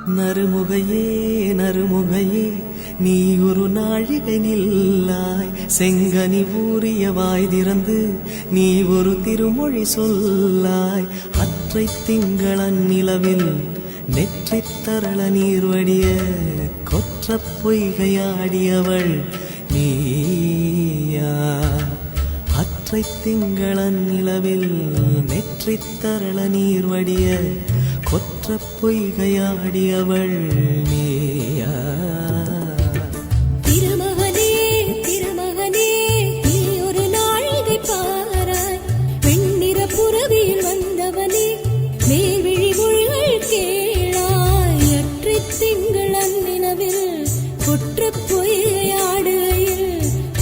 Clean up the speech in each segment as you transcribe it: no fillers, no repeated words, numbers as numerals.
நறுமுகையே நறுமுகையே நீ ஒரு நாழிகை நில்லாய் செங்கனி ஊறிய வாய் திறந்து நீ ஒரு திருமொழி சொல்லாய் அற்றை திங்களன் நிலவில் நெற்றித் தரள நீர் வடிய கொற்ற பொய்கையாடியவள் நீயா அற்றை திங்களன் நிலவில் நெற்றித் தரள நீர் வடிய கொற்ற பொய்கையாடியவள் நீயா திருமகனே திருமகனே நீ ஒரு நாழிகை பாராய் வெண்ணிற புறவியில் வந்தவனே மேல்விழி மொழிகள் கேளாய் அற்றை திங்களன் நிலவில் கொற்ற பொய்கையாடுகையில்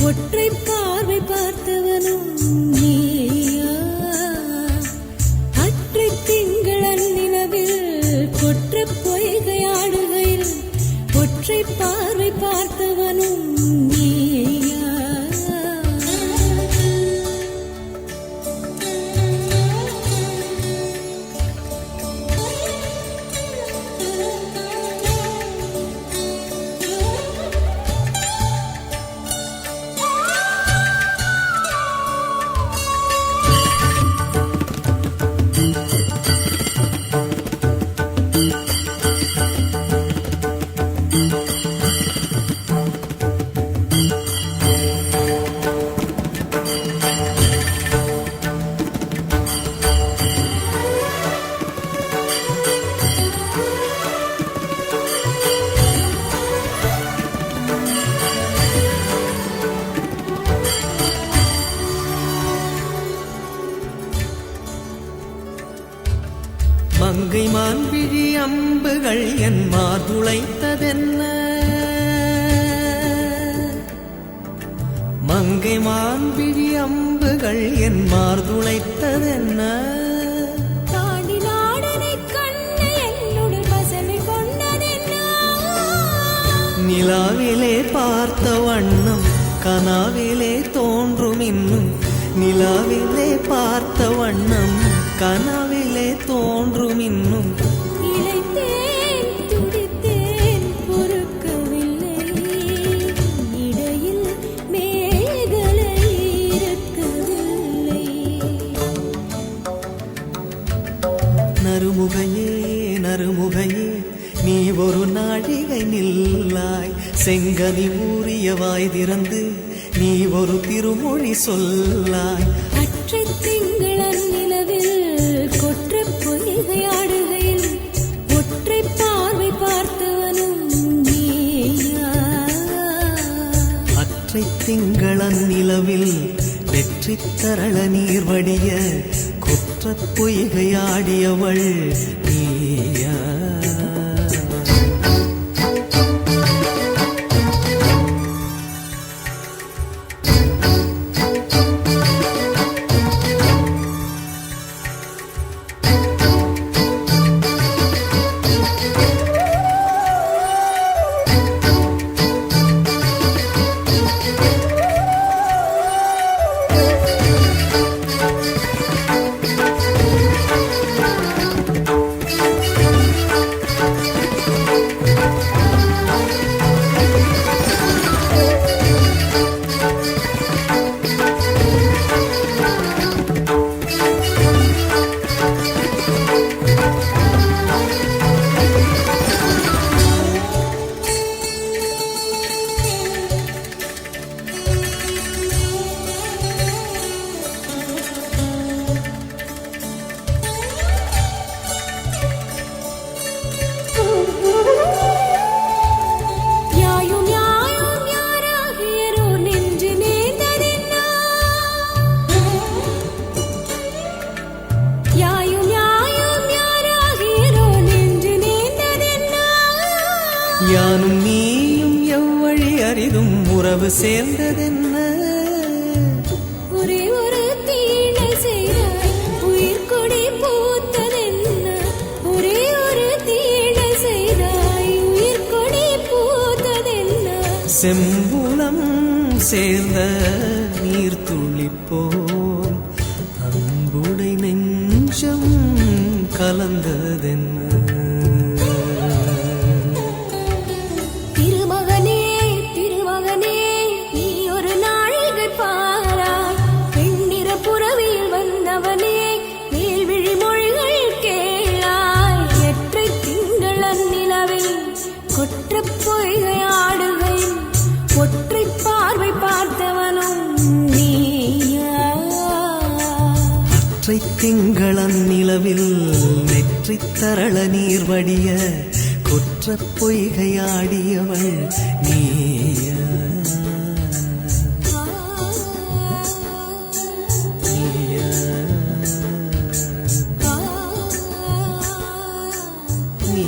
ஒற்றை பார்வை பார்த்தவனும் நீயா அற்றை திங்களன் நிலவில் கொற்ற பொய்கையாடுகையில் ஒற்றை பார்வை பார்த்தவனும் நீயா மங்கை மான்விழி அம்புகள் என் மார்துளைத்ததென்ன மங்கை மான்விழி அம்புகள் என் மார்துளைத்ததென்ன தாண்டி நாடனை கண்ணு என்னுடன் வசமை கொண்டதென்ன நிலாவிலே பார்த்த வண்ணம் கனாவிலே தோன்றும் இன்னும் நிலாவிலே பார்த்த வண்ணம் கனாவிலே தோன்றும் இன்னும் இளைத்தேன் துடித்தேன் பொறுக்கவில்லை இடையில் மேகலை இருக்கவில்லை நறுமுகையே நறுமுகையே நீ ஒரு நாழிகை நில்லாய் செங்கனி ஊறிய வாய் திறந்து நீ ஒரு திருமொழி சொல்லாய் அற்றை திங்களன் நிலவில் கொற்ற பொய்கையாடுகையில் ஒற்றை பார்வை பார்த்தவனும் நீயா அற்றை திங்களன் நிலவில் வெற்றித் தரள நீர் வடிய கொற்ற பொய்கையாடியவள் நீயா யானும் நீயும் எவ்வழி அரிதும் உறவு சேர்ந்ததென்ன ஒரே ஒரு தீணை செய்தாய் உயிர் கொடி பூத்ததென்ன ஒரே ஒரு தீணை செய்தாய் உயிர் கொடி பூத்ததென்ன செம்புலம் சேர்ந்த நீர் துளிப்போம் அன்புடை நெஞ்சம் கலந்ததென்ன திங்களன் நிலவில் நெற்றித் தரள நீர் வடிய குற்றப் பொய்கையாடியவள் நீயா நீயா நீ